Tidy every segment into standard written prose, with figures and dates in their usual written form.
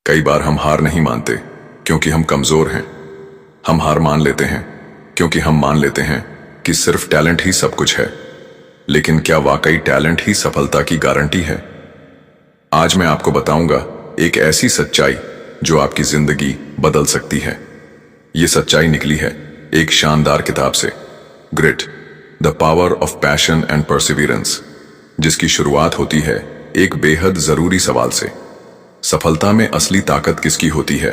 कई बार हम हार नहीं मानते क्योंकि हम कमजोर हैं। हम हार मान लेते हैं क्योंकि हम मान लेते हैं कि सिर्फ टैलेंट ही सब कुछ है। लेकिन क्या वाकई टैलेंट ही सफलता की गारंटी है? आज मैं आपको बताऊंगा एक ऐसी सच्चाई जो आपकी जिंदगी बदल सकती है। ये सच्चाई निकली है एक शानदार किताब से, grit, the power of passion and perseverance, जिसकी शुरुआत होती है एक बेहद जरूरी सवाल से। सफलता में असली ताकत किसकी होती है,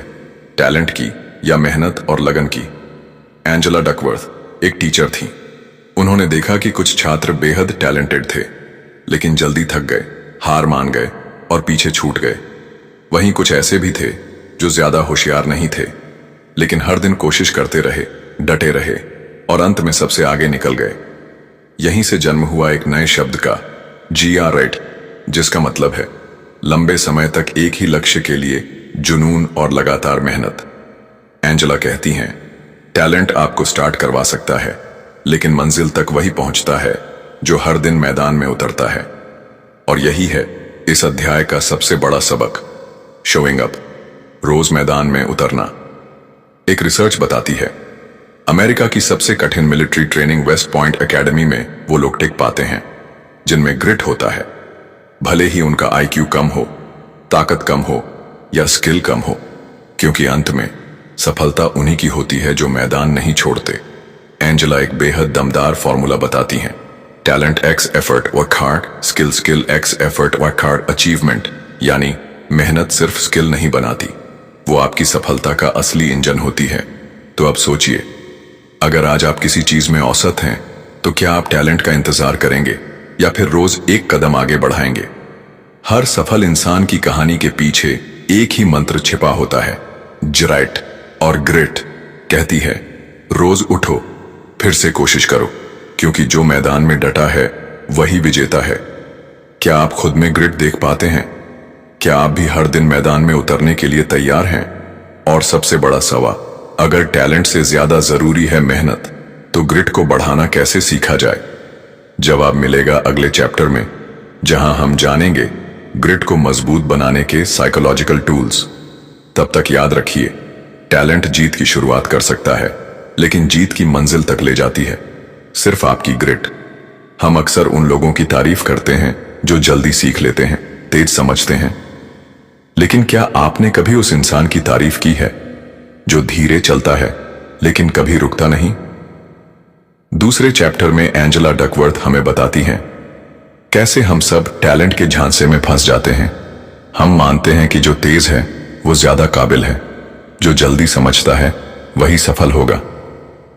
टैलेंट की या मेहनत और लगन की? एंजेला डकवर्थ एक टीचर थी। उन्होंने देखा कि कुछ छात्र बेहद टैलेंटेड थे लेकिन जल्दी थक गए, हार मान गए और पीछे छूट गए। वहीं कुछ ऐसे भी थे जो ज्यादा होशियार नहीं थे लेकिन हर दिन कोशिश करते रहे, डटे रहे और अंत में सबसे आगे निकल गए। यहीं से जन्म हुआ एक नए शब्द का, GRET, जिसका मतलब है लंबे समय तक एक ही लक्ष्य के लिए जुनून और लगातार मेहनत। एंजेला कहती हैं, टैलेंट आपको स्टार्ट करवा सकता है लेकिन मंजिल तक वही पहुंचता है जो हर दिन मैदान में उतरता है। और यही है इस अध्याय का सबसे बड़ा सबक, शोइंग अप, रोज मैदान में उतरना। एक रिसर्च बताती है अमेरिका की सबसे कठिन military training West Point academy में वो लोग टिक पाते हैं जिनमें ग्रिट होता है। भले ही उनका IQ कम हो, ताकत कम हो या स्किल कम हो, क्योंकि अंत में सफलता उन्हीं की होती है जो मैदान नहीं छोड़ते। एंजेला एक बेहद दमदार फॉर्मूला बताती हैं, talent x effort work hard, skill x effort work hard achievement. यानी मेहनत सिर्फ स्किल नहीं बनाती, वो आपकी सफलता का असली इंजन होती है। तो अब सोचिए, अगर आज आप किसी चीज में औसत हैं तो क्या आप टैलेंट का इंतजार करेंगे या फिर रोज एक कदम आगे बढ़ाएंगे? हर सफल इंसान की कहानी के पीछे एक ही मंत्र छिपा होता है, जराइट, और ग्रिट कहती है रोज उठो, फिर से कोशिश करो, क्योंकि जो मैदान में डटा है वही विजेता है। क्या आप खुद में ग्रिट देख पाते हैं? क्या आप भी हर दिन मैदान में उतरने के लिए तैयार हैं? और सबसे बड़ा सवाल, अगर टैलेंट से ज्यादा जरूरी है मेहनत, तो ग्रिट को बढ़ाना कैसे सीखा जाए? जवाब मिलेगा अगले चैप्टर में, जहां हम जानेंगे ग्रिट को मजबूत बनाने के साइकोलॉजिकल टूल्स। तब तक याद रखिए, टैलेंट जीत की शुरुआत कर सकता है लेकिन जीत की मंजिल तक ले जाती है सिर्फ आपकी ग्रिट। हम अक्सर उन लोगों की तारीफ करते हैं जो जल्दी सीख लेते हैं, तेज समझते हैं, लेकिन क्या आपने कभी उस इंसान की तारीफ की है जो धीरे चलता है लेकिन कभी रुकता नहीं? दूसरे चैप्टर में एंजेला डकवर्थ हमें बताती हैं कैसे हम सब टैलेंट के झांसे में फंस जाते हैं। हम मानते हैं कि जो तेज है वो ज्यादा काबिल है, जो जल्दी समझता है वही सफल होगा,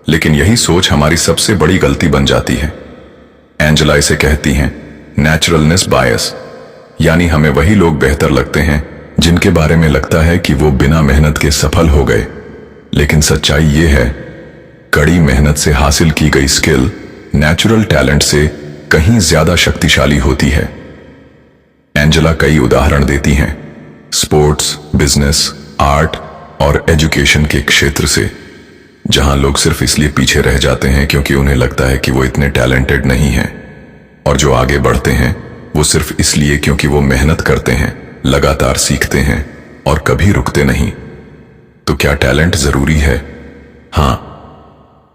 लेकिन यही सोच हमारी सबसे बड़ी गलती बन जाती है। एंजेला इसे कहती हैं नेचुरलनेस बायस, यानी हमें वही लोग बेहतर लगते हैं जिनके बारे में लगता है कि वो बिना मेहनत के सफल हो गए। लेकिन सच्चाई ये है, कड़ी मेहनत से हासिल की गई स्किल नेचुरल टैलेंट से कहीं ज्यादा शक्तिशाली होती है। एंजेला कई उदाहरण देती हैं स्पोर्ट्स, बिजनेस, आर्ट और एजुकेशन के क्षेत्र से, जहां लोग सिर्फ इसलिए पीछे रह जाते हैं क्योंकि उन्हें लगता है कि वो इतने टैलेंटेड नहीं हैं, और जो आगे बढ़ते हैं वो सिर्फ इसलिए क्योंकि वो मेहनत करते हैं, लगातार सीखते हैं और कभी रुकते नहीं। तो क्या टैलेंट जरूरी है? हाँ,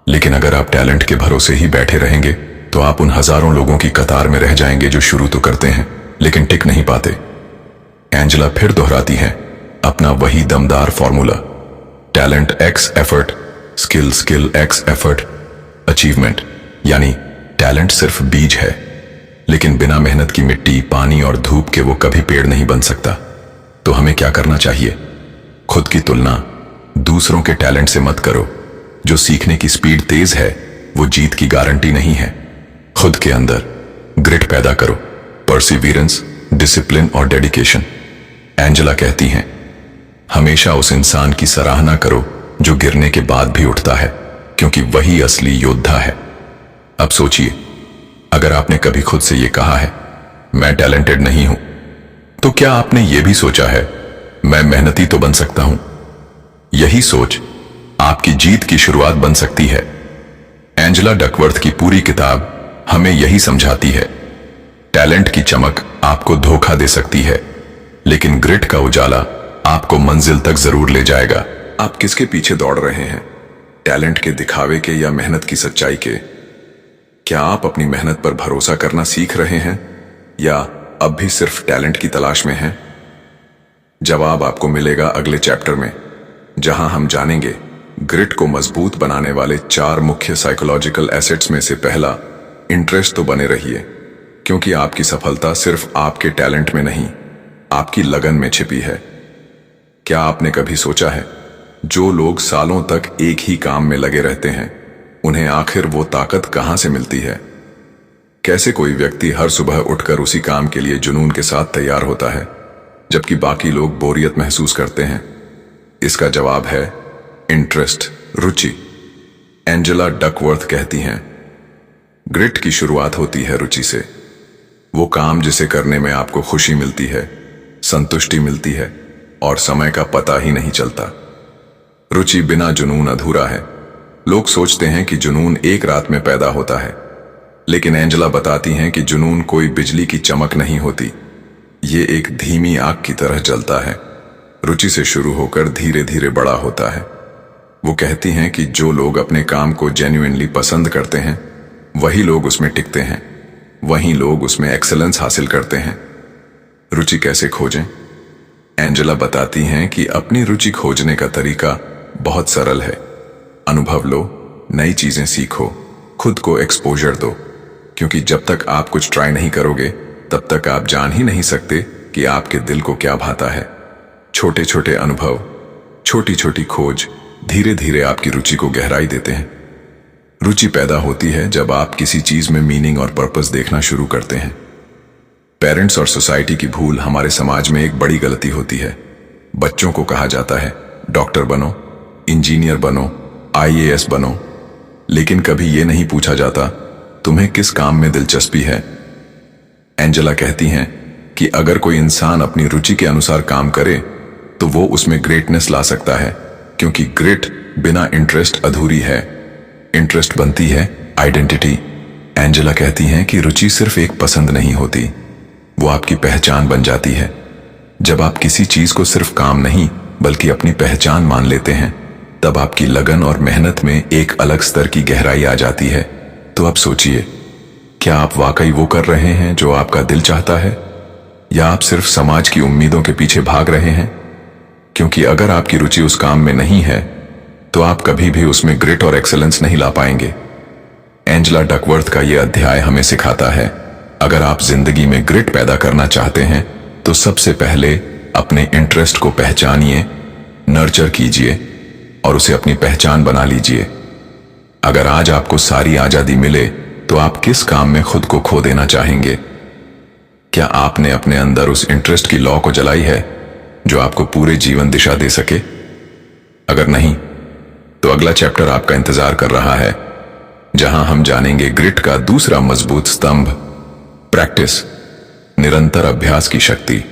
लेकिन अगर आप टैलेंट के भरोसे ही बैठे रहेंगे तो आप उन हजारों लोगों की कतार में रह जाएंगे जो शुरू तो करते हैं लेकिन टिक नहीं पाते। एंजेला फिर दोहराती है अपना वही दमदार formula, talent x effort, skill x effort achievement. यानी टैलेंट सिर्फ बीज है लेकिन बिना मेहनत की मिट्टी, पानी और धूप के वो कभी पेड़ नहीं बन सकता। तो हमें क्या करना चाहिए? खुद की तुलना दूसरों के टैलेंट से मत करो। जो सीखने की स्पीड तेज है वो जीत की गारंटी नहीं है। खुद के अंदर ग्रिट पैदा करो, परसिवियरेंस, डिसिप्लिन और डेडिकेशन। एंजेला कहती हैं हमेशा उस इंसान की सराहना करो जो गिरने के बाद भी उठता है, क्योंकि वही असली योद्धा है। अब सोचिए, अगर आपने कभी खुद से यह कहा है मैं टैलेंटेड नहीं हूं, तो क्या आपने यह भी सोचा है मैं मेहनती तो बन सकता हूं? यही सोच आपकी जीत की शुरुआत बन सकती है। एंजेला डकवर्थ की पूरी किताब हमें यही समझाती है, टैलेंट की चमक आपको धोखा दे सकती है लेकिन ग्रिट का उजाला आपको मंजिल तक जरूर ले जाएगा। आप किसके पीछे दौड़ रहे हैं? टैलेंट के दिखावे के या मेहनत की सच्चाई के? क्या आप अपनी मेहनत पर भरोसा करना सीख रहे हैं या अब भी सिर्फ टैलेंट की तलाश में हैं? जवाब आपको मिलेगा अगले चैप्टर में, जहां हम जानेंगे ग्रिट को मजबूत बनाने वाले 4 मुख्य साइकोलॉजिकल एसेट्स में से पहला, इंटरेस्ट तो बने रहिए, क्योंकि आपकी सफलता सिर्फ आपके टैलेंट में नहीं, आपकी लगन में छिपी है। क्या आपने कभी सोचा है, जो लोग सालों तक एक ही काम में लगे रहते हैं, उन्हें आखिर वो ताकत कहां से मिलती है? कैसे कोई व्यक्ति हर सुबह उठकर उसी काम के लिए जुनून के साथ तैयार होता है, जबकि बाकी लोग बोरियत महसूस करते हैं? इसका जवाब है इंटरेस्ट, रुचि। एंजेला डकवर्थ कहती हैं, ग्रिट की शुरुआत होती है रुचि से। वो काम जिसे करने में आपको खुशी मिलती है, संतुष्टि मिलती है और समय का पता ही नहीं चलता। रुचि बिना जुनून अधूरा है। लोग सोचते हैं कि जुनून एक रात में पैदा होता है, लेकिन एंजेला बताती हैं कि जुनून कोई बिजली की चमक नहीं होती, ये एक धीमी आग की तरह जलता है, रुचि से शुरू होकर धीरे धीरे बड़ा होता है। वो कहती हैं कि जो लोग अपने काम को जेन्युइनली पसंद करते हैं, वही लोग उसमें टिकते हैं, वही लोग उसमें एक्सेलेंस हासिल करते हैं। रुचि कैसे खोजें? एंजेला बताती हैं कि अपनी रुचि खोजने का तरीका बहुत सरल है। अनुभव लो, नई चीजें सीखो, खुद को एक्सपोजर दो, क्योंकि जब तक आप कुछ ट्राई नहीं करोगे, तब तक आप जान ही नहीं सकते कि आपके दिल को क्या भाता है। छोटे छोटे अनुभव, छोटी छोटी खोज धीरे धीरे आपकी रुचि को गहराई देते हैं। रुचि पैदा होती है जब आप किसी चीज में मीनिंग और पर्पस देखना शुरू करते हैं। पेरेंट्स और सोसाइटी की भूल हमारे समाज में एक बड़ी गलती होती है। बच्चों को कहा जाता है, डॉक्टर बनो, इंजीनियर बनो, आईएएस बनो, लेकिन कभी यह नहीं पूछा जाता तुम्हें किस काम में दिलचस्पी है। एंजेला कहती हैं कि अगर कोई इंसान अपनी रुचि के अनुसार काम करे तो वो उसमें ग्रेटनेस ला सकता है, क्योंकि ग्रेट बिना इंटरेस्ट अधूरी है। इंटरेस्ट बनती है आइडेंटिटी। एंजेला कहती हैं कि रुचि सिर्फ एक पसंद नहीं होती, वो आपकी पहचान बन जाती है। जब आप किसी चीज को सिर्फ काम नहीं बल्कि अपनी पहचान मान लेते हैं, तब आपकी लगन और मेहनत में एक अलग स्तर की गहराई आ जाती है। तो अब सोचिए, क्या आप वाकई वो कर रहे हैं जो आपका दिल चाहता है, या आप सिर्फ समाज की उम्मीदों के पीछे भाग रहे हैं? क्योंकि अगर आपकी रुचि उस काम में नहीं है, तो आप कभी भी उसमें ग्रिट और एक्सेलेंस नहीं ला पाएंगे। एंजेला डकवर्थ का यह अध्याय हमें सिखाता है, अगर आप जिंदगी में ग्रिट पैदा करना चाहते हैं, तो सबसे पहले अपने इंटरेस्ट को पहचानिए, नर्चर कीजिए और उसे अपनी पहचान बना लीजिए। अगर आज आपको सारी आजादी मिले, तो आप किस काम में खुद को खो देना चाहेंगे? क्या आपने अपने अंदर उस इंटरेस्ट की लौ को जलाई है जो आपको पूरे जीवन दिशा दे सके? अगर नहीं, तो अगला चैप्टर आपका इंतजार कर रहा है, जहां हम जानेंगे ग्रिट का दूसरा मजबूत स्तंभ, प्रैक्टिस, निरंतर अभ्यास की शक्ति।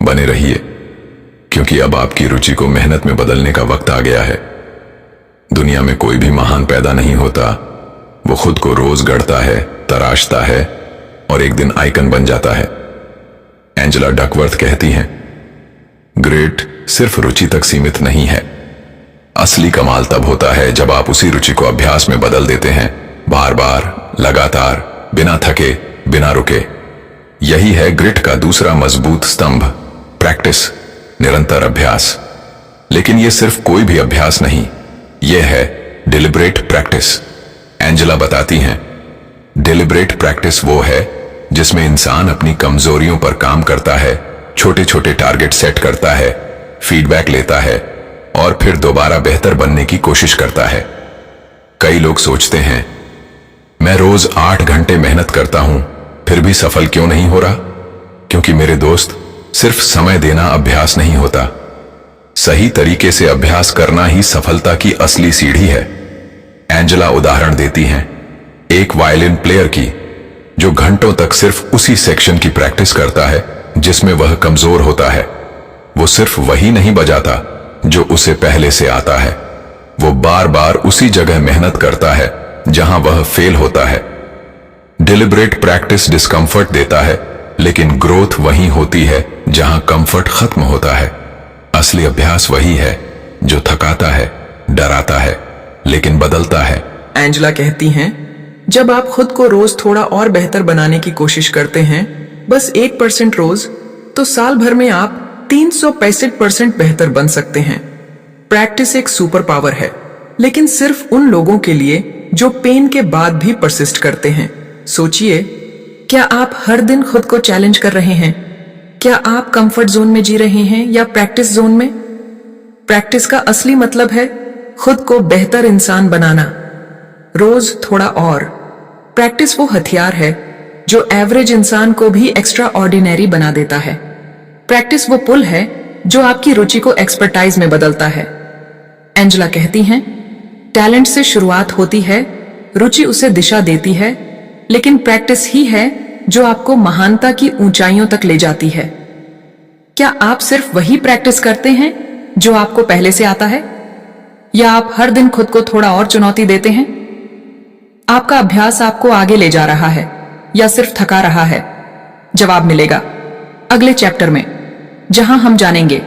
बने रहिए, क्योंकि अब आपकी रुचि को मेहनत में बदलने का वक्त आ गया है। दुनिया में कोई भी महान पैदा नहीं होता, वो खुद को रोज गढ़ता है, तराशता है और एक दिन आइकन बन जाता है। एंजेला डकवर्थ कहती हैं, ग्रेट सिर्फ रुचि तक सीमित नहीं है। असली कमाल तब होता है जब आप उसी रुचि को अभ्यास में बदल देते हैं, बार बार, लगातार, बिना थके, बिना रुके। यही है ग्रिट का दूसरा मजबूत स्तंभ, प्रैक्टिस, निरंतर अभ्यास। लेकिन यह सिर्फ कोई भी अभ्यास नहीं, यह है डिलिब्रेट प्रैक्टिस। एंजेला बताती हैं, डिलिब्रेट प्रैक्टिस वो है जिसमें इंसान अपनी कमजोरियों पर काम करता है, छोटे छोटे टारगेट सेट करता है, फीडबैक लेता है और फिर दोबारा बेहतर बनने की कोशिश करता है। कई लोग सोचते हैं, मैं रोज 8 घंटे मेहनत करता हूं, फिर भी सफल क्यों नहीं हो रहा? क्योंकि मेरे दोस्त, सिर्फ समय देना अभ्यास नहीं होता। सही तरीके से अभ्यास करना ही सफलता की असली सीढ़ी है। एंजेला उदाहरण देती हैं एक वायलिन प्लेयर की, जो घंटों तक सिर्फ उसी सेक्शन की प्रैक्टिस करता है जिसमें वह कमजोर होता है। वो सिर्फ वही नहीं बजाता जो उसे पहले से आता है, वो बार बार उसी जगह मेहनत करता है जहां वह फेल होता है। डिलिब्रेट प्रैक्टिस डिस्कंफर्ट देता है, लेकिन ग्रोथ वहीं होती है जहां कंफर्ट खत्म होता है। असली अभ्यास वही है जो थकाता है, डराता है, लेकिन बदलता है। एंजेला कहती हैं, जब आप खुद को रोज थोड़ा और बेहतर बनाने की कोशिश करते हैं, बस 1% रोज, तो साल भर में आप 365% बेहतर बन सकते हैं। प्रैक्टिस एक सुपर पावर है, लेकिन सिर्फ उन लोगों के लिए जो पेन के बाद भी परसिस्ट करते हैं। सोचिए, क्या आप हर दिन खुद को चैलेंज कर रहे हैं? क्या आप कंफर्ट जोन में जी रहे हैं या प्रैक्टिस जोन में? प्रैक्टिस का असली मतलब है खुद को बेहतर इंसान बनाना, रोज थोड़ा और। प्रैक्टिस वो हथियार है जो एवरेज इंसान को भी एक्स्ट्रा ऑर्डिनरी बना देता है। प्रैक्टिस वो पुल है जो आपकी रुचि को एक्सपर्टाइज में बदलता है। एंजेला कहती हैं, टैलेंट से शुरुआत होती है, रुचि उसे दिशा देती है, लेकिन प्रैक्टिस ही है जो आपको महानता की ऊंचाइयों तक ले जाती है। क्या आप सिर्फ वही प्रैक्टिस करते हैं जो आपको पहले से आता है, या आप हर दिन खुद को थोड़ा और चुनौती देते हैं? आपका अभ्यास आपको आगे ले जा रहा है या सिर्फ थका रहा है? जवाब मिलेगा अगले चैप्टर में, जहां हम जानेंगे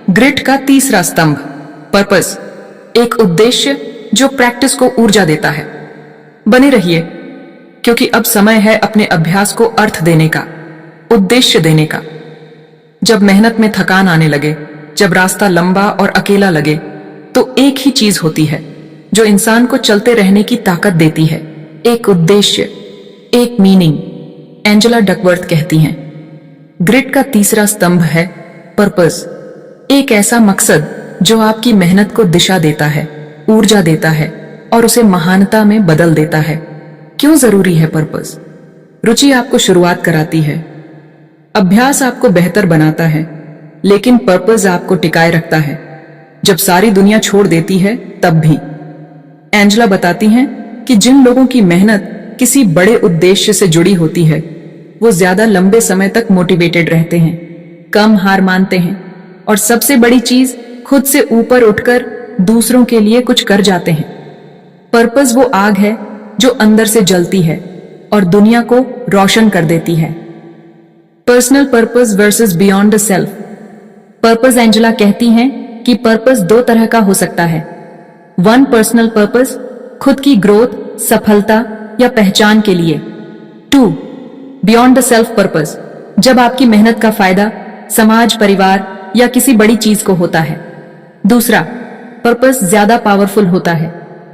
ग्रिट का तीसरा स्तंभ, पर्पस, एक उद्देश्य जो प्रैक्टिस को ऊर्जा देता है। बने रहिए, क्योंकि अब समय है अपने अभ्यास को अर्थ देने का, उद्देश्य देने का। जब मेहनत में थकान आने लगे, जब रास्ता लंबा और अकेला लगे, तो एक ही चीज होती है जो इंसान को चलते रहने की ताकत देती है, एक उद्देश्य, एक मीनिंग। एंजेला डकवर्थ कहती हैं, ग्रिट का तीसरा स्तंभ है पर्पस, एक ऐसा मकसद जो आपकी मेहनत को दिशा देता है, ऊर्जा देता है और उसे महानता में बदल देता है। क्यों जरूरी है पर्पस? रुचि आपको शुरुआत कराती है, अभ्यास आपको बेहतर बनाता है, लेकिन पर्पस आपको टिकाए रखता है जब सारी दुनिया छोड़ देती है तब भी। एंजेला बताती हैं कि जिन लोगों की मेहनत किसी बड़े उद्देश्य से जुड़ी होती है, वो ज्यादा लंबे समय तक मोटिवेटेड रहते हैं, कम हार मानते हैं और सबसे बड़ी चीज, खुद से ऊपर उठकर दूसरों के लिए कुछ कर जाते हैं। पर्पस वो आग है जो अंदर से जलती है और दुनिया को रोशन कर देती है। Personal purpose versus beyond the self. Purpose, Angela कहती हैं कि पर्पस दो तरह का हो सकता है। वन, पर्सनल पर्पस, खुद की ग्रोथ, सफलता या पहचान के लिए। Two, beyond the self purpose, जब आपकी मेहनत का फायदा समाज, परिवार या किसी बड़ी चीज को होता है। दूसरा पर्पस ज्यादा पावरफुल होता है,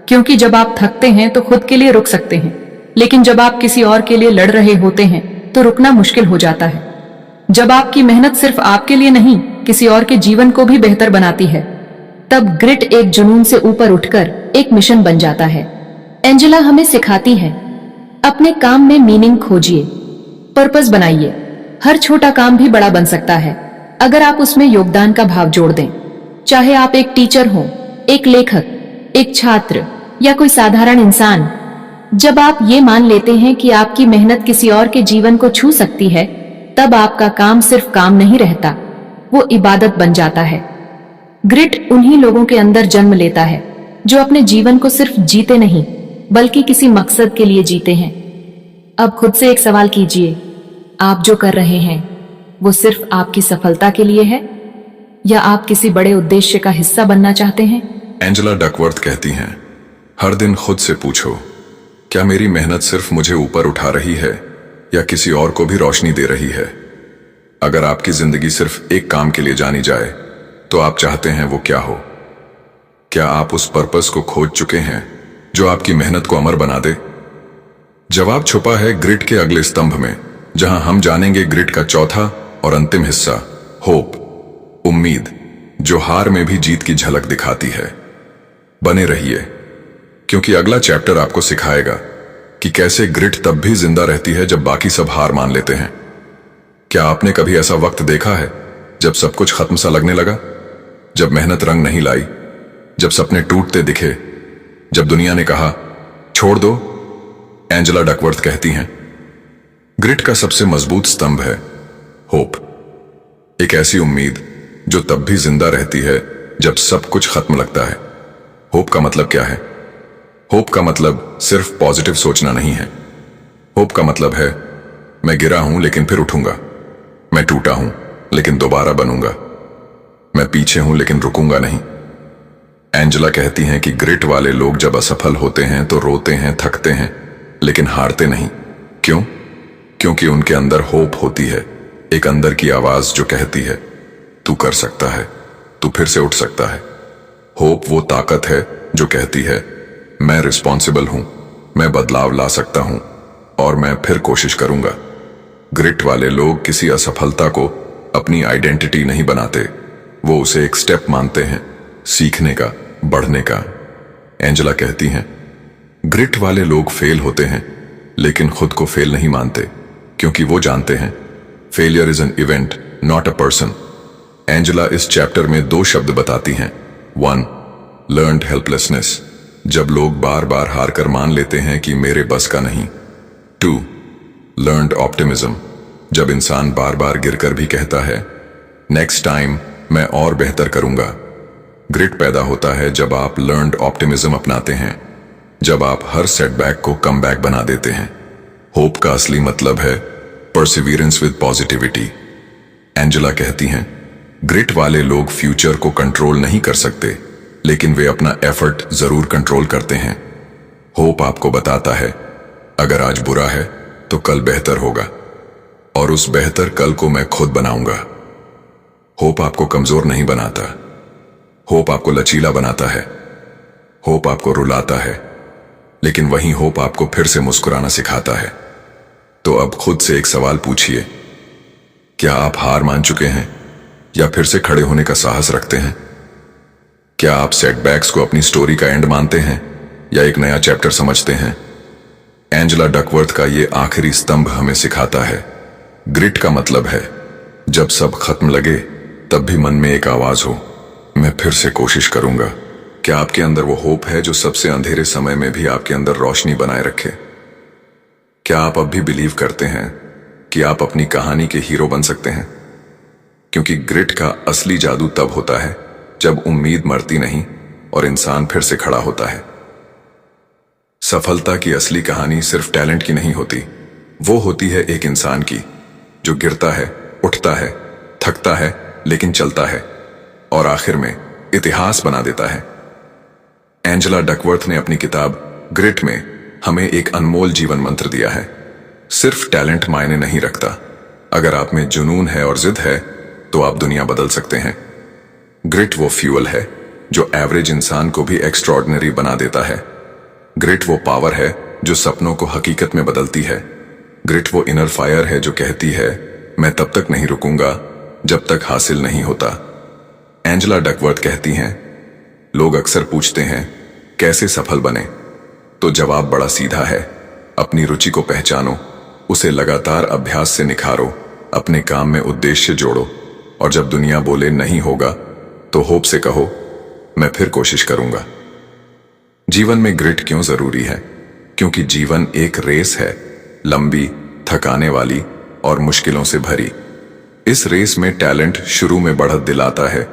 क्योंकि जब आप थकते हैं तो खुद के लिए रुक सकते हैं, लेकिन जब आप किसी और के लिए लड़ रहे होते हैं तो रुकना मुश्किल हो जाता है। जब आपकी मेहनत सिर्फ आपके लिए नहीं, किसी और के जीवन को भी बेहतर बनाती है, तब ग्रिट एक जुनून से ऊपर उठकर एक मिशन बन जाता है। एंजेला हमें सिखाती है, अपने काम में मीनिंग खोजिए, पर्पस बनाइए। हर छोटा काम भी बड़ा बन सकता है अगर आप उसमें योगदान का भाव जोड़ दें। चाहे आप एक टीचर हो, एक लेखक, एक छात्र या कोई साधारण इंसान। जब आप ये मान लेते हैं कि आपकी मेहनत किसी और के जीवन को छू सकती है, तब आपका काम सिर्फ काम नहीं रहता, वो इबादत बन जाता है। ग्रिट उन्हीं लोगों के अंदर जन्म लेता है जो अपने जीवन को सिर्फ जीते नहीं, बल्कि किसी मकसद के लिए जीते हैं। अब खुद से एक सवाल कीजिए, आप जो कर रहे हैं वो सिर्फ आपकी सफलता के लिए है, या आप किसी बड़े उद्देश्य का हिस्सा बनना चाहते हैं? एंजेला डकवर्थ कहती हैं, हर दिन खुद से पूछो, क्या मेरी मेहनत सिर्फ मुझे ऊपर उठा रही है या किसी और को भी रोशनी दे रही है? अगर आपकी जिंदगी सिर्फ एक काम के लिए जानी जाए, तो आप चाहते हैं वो क्या हो? क्या आप उस पर्पस को खोज चुके हैं जो आपकी मेहनत को अमर बना दे? जवाब छुपा है ग्रिट के अगले स्तंभ में, जहां हम जानेंगे ग्रिट का चौथा और अंतिम हिस्सा, होप, उम्मीद, जो हार में भी जीत की झलक दिखाती है। बने रहिए, क्योंकि अगला चैप्टर आपको सिखाएगा कि कैसे ग्रिट तब भी जिंदा रहती है जब बाकी सब हार मान लेते हैं। क्या आपने कभी ऐसा वक्त देखा है जब सब कुछ खत्म सा लगने लगा, जब मेहनत रंग नहीं लाई, जब सपने टूटते दिखे, जब दुनिया ने कहा छोड़ दो? एंजेला डकवर्थ कहती हैं, ग्रिट का सबसे मजबूत स्तंभ है होप, एक ऐसी उम्मीद जो तब भी जिंदा रहती है जब सब कुछ खत्म लगता है। होप का मतलब क्या है? होप का मतलब सिर्फ पॉजिटिव सोचना नहीं है। होप का मतलब है, मैं गिरा हूं लेकिन फिर उठूंगा, मैं टूटा हूं लेकिन दोबारा बनूंगा, मैं पीछे हूं लेकिन रुकूंगा नहीं। एंजेला कहती हैं कि ग्रिट वाले लोग जब असफल होते हैं तो रोते हैं, थकते हैं, लेकिन हारते नहीं। क्यों? क्योंकि उनके अंदर होप होती है, एक अंदर की आवाज जो कहती है तू कर सकता है, तू फिर से उठ सकता है। होप वो ताकत है जो कहती है मैं रिस्पॉन्सिबल हूं, मैं बदलाव ला सकता हूं और मैं फिर कोशिश करूंगा। ग्रिट वाले लोग किसी असफलता को अपनी आइडेंटिटी नहीं बनाते, वो उसे एक स्टेप मानते हैं, सीखने का, बढ़ने का। एंजेला कहती हैं ग्रिट वाले लोग फेल होते हैं लेकिन खुद को फेल नहीं मानते, क्योंकि वो जानते हैं failure is an event not a person. Angela इस चैप्टर में 2 शब्द बताती हैं। 1 लर्न्ड हेल्पलेसनेस, जब लोग बार बार हार कर मान लेते हैं कि मेरे बस का नहीं। 2 लर्न्ड ऑप्टिमिज्म, जब इंसान बार बार गिरकर भी कहता है नेक्स्ट टाइम मैं और बेहतर करूंगा। ग्रिट पैदा होता है जब आप लर्न्ड ऑप्टिमिज्म अपनाते हैं, जब आप हर सेटबैक को कमबैक बना देते हैं। होप का असली मतलब है परसिवियरेंस विद पॉजिटिविटी। एंजेला कहती हैं ग्रिट वाले लोग फ्यूचर को कंट्रोल नहीं कर सकते, लेकिन वे अपना एफर्ट जरूर कंट्रोल करते हैं। होप आपको बताता है अगर आज बुरा है तो कल बेहतर होगा, और उस बेहतर कल को मैं खुद बनाऊंगा। होप आपको कमजोर नहीं बनाता, होप आपको लचीला बनाता है। होप आपको रुलाता है, लेकिन वही होप आपको फिर से मुस्कुराना सिखाता है। तो अब खुद से एक सवाल पूछिए, क्या आप हार मान चुके हैं या फिर से खड़े होने का साहस रखते हैं? क्या आप सेटबैक्स को अपनी स्टोरी का एंड मानते हैं या एक नया चैप्टर समझते हैं? एंजेला डकवर्थ का ये आखिरी स्तंभ हमें सिखाता है ग्रिट का मतलब है जब सब खत्म लगे तब भी मन में एक आवाज हो, मैं फिर से कोशिश करूंगा। क्या आपके अंदर वो होप है जो सबसे अंधेरे समय में भी आपके अंदर रोशनी बनाए रखे? क्या आप अब भी बिलीव करते हैं कि आप अपनी कहानी के हीरो बन सकते हैं? क्योंकि ग्रिट का असली जादू तब होता है जब उम्मीद मरती नहीं और इंसान फिर से खड़ा होता है। सफलता की असली कहानी सिर्फ टैलेंट की नहीं होती, वो होती है एक इंसान की जो गिरता है, उठता है, थकता है, लेकिन चलता है और आखिर में इतिहास बना देता है। एंजेला डकवर्थ ने अपनी किताब ग्रिट में हमें एक अनमोल जीवन मंत्र दिया है। सिर्फ टैलेंट मायने नहीं रखता, अगर आप में जुनून है और जिद है तो आप दुनिया बदल सकते हैं। ग्रिट वो फ्यूल है जो एवरेज इंसान को भी एक्स्ट्रॉर्डिनरी बना देता है। ग्रिट वो पावर है जो सपनों को हकीकत में बदलती है। ग्रिट वो इनर फायर है जो कहती है मैं तब तक नहीं रुकूंगा जब तक हासिल नहीं होता। एंजेला डकवर्थ कहती हैं लोग अक्सर पूछते हैं कैसे सफल बने, तो जवाब बड़ा सीधा है, अपनी रुचि को पहचानो, उसे लगातार अभ्यास से निखारो, अपने काम में उद्देश्य जोड़ो, और जब दुनिया बोले नहीं होगा तो होप से कहो मैं फिर कोशिश करूंगा। जीवन में ग्रिट क्यों जरूरी है? क्योंकि जीवन एक रेस है, लंबी, थकाने वाली और मुश्किलों से भरी। इस रेस में टैलेंट शुरू में बढ़त दिलाता है,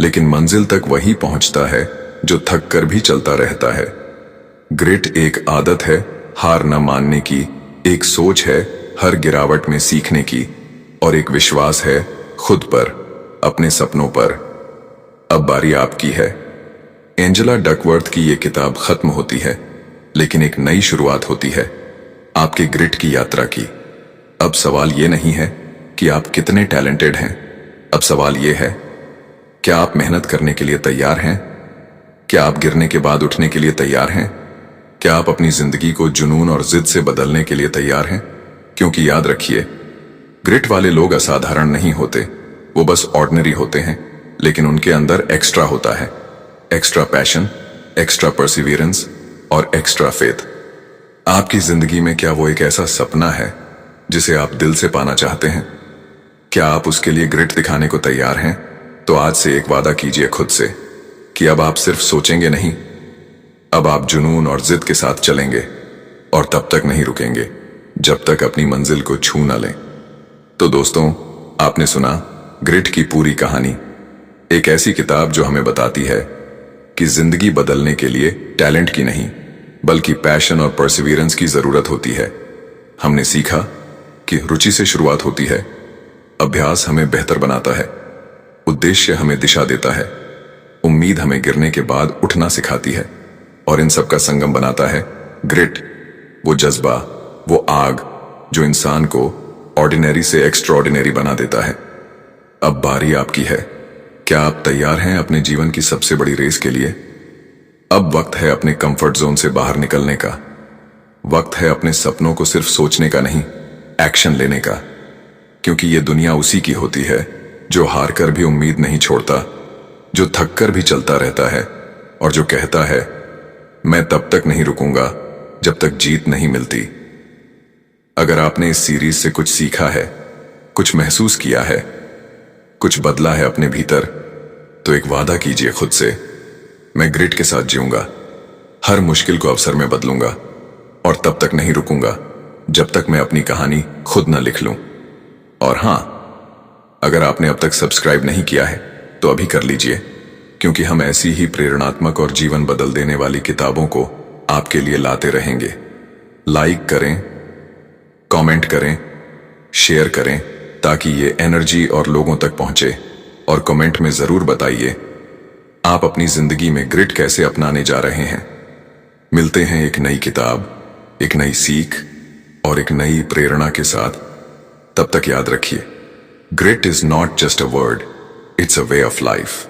लेकिन मंजिल तक वही पहुंचता है जो थक कर भी चलता रहता है। ग्रिट एक आदत है हार न मानने की, एक सोच है हर गिरावट में सीखने की, और एक विश्वास है खुद पर, अपने सपनों पर। अब बारी आपकी है। एंजेला डकवर्थ की ये किताब खत्म होती है, लेकिन एक नई शुरुआत होती है आपके ग्रिट की यात्रा की। अब सवाल ये नहीं है कि आप कितने टैलेंटेड हैं, अब सवाल ये है क्या आप मेहनत करने के लिए तैयार हैं? क्या आप गिरने के बाद उठने के लिए तैयार हैं? क्या आप अपनी जिंदगी को जुनून और जिद से बदलने के लिए तैयार हैं? क्योंकि याद रखिए ग्रिट वाले लोग असाधारण नहीं होते, वो बस ऑर्डिनरी होते हैं, लेकिन उनके अंदर एक्स्ट्रा होता है, एक्स्ट्रा पैशन, एक्स्ट्रा परसिवियरेंस और एक्स्ट्रा फेथ। आपकी जिंदगी में क्या वो एक ऐसा सपना है जिसे आप दिल से पाना चाहते हैं? क्या आप उसके लिए ग्रिट दिखाने को तैयार हैं? तो आज से एक वादा कीजिए खुद से कि अब आप सिर्फ सोचेंगे नहीं, अब आप जुनून और जिद के साथ चलेंगे, और तब तक नहीं रुकेंगे जब तक अपनी मंजिल को छू न लें। तो दोस्तों, आपने सुना ग्रिट की पूरी कहानी, एक ऐसी किताब जो हमें बताती है कि जिंदगी बदलने के लिए टैलेंट की नहीं बल्कि पैशन और परसिवियरेंस की जरूरत होती है। हमने सीखा कि रुचि से शुरुआत होती है, अभ्यास हमें बेहतर बनाता है, उद्देश्य हमें दिशा देता है, उम्मीद हमें गिरने के बाद उठना सिखाती है, और इन सब का संगम बनाता है ग्रिट, वो जज्बा, वो आग जो इंसान को ऑर्डिनरी से एक्स्ट्राऑर्डिनरी बना देता है। अब बारी आपकी है। क्या आप तैयार हैं अपने जीवन की सबसे बड़ी रेस के लिए? अब वक्त है अपने कंफर्ट जोन से बाहर निकलने का। वक्त है अपने सपनों को सिर्फ सोचने का नहीं, एक्शन लेने का। क्योंकि ये दुनिया उसी की होती है जो हार कर भी उम्मीद नहीं छोड़ता, जो थक कर भी चलता रहता है, और जो कहता है मैं तब तक नहीं रुकूंगा जब तक जीत नहीं मिलती। अगर आपने इस सीरीज से कुछ सीखा है, कुछ महसूस किया है, कुछ बदला है अपने भीतर, तो एक वादा कीजिए खुद से, मैं ग्रिट के साथ जीऊंगा, हर मुश्किल को अवसर में बदलूंगा, और तब तक नहीं रुकूंगा जब तक मैं अपनी कहानी खुद न लिख लूं। और हां, अगर आपने अब तक सब्सक्राइब नहीं किया है तो अभी कर लीजिए, क्योंकि हम ऐसी ही प्रेरणात्मक और जीवन बदल देने वाली किताबों को आपके लिए लाते रहेंगे। लाइक करें, कमेंट करें, शेयर करें, ताकि ये एनर्जी और लोगों तक पहुंचे। और कमेंट में जरूर बताइए आप अपनी जिंदगी में ग्रिट कैसे अपनाने जा रहे हैं। मिलते हैं एक नई किताब, एक नई सीख और एक नई प्रेरणा के साथ। तब तक याद रखिए, grit is not just a word, it's a way of life.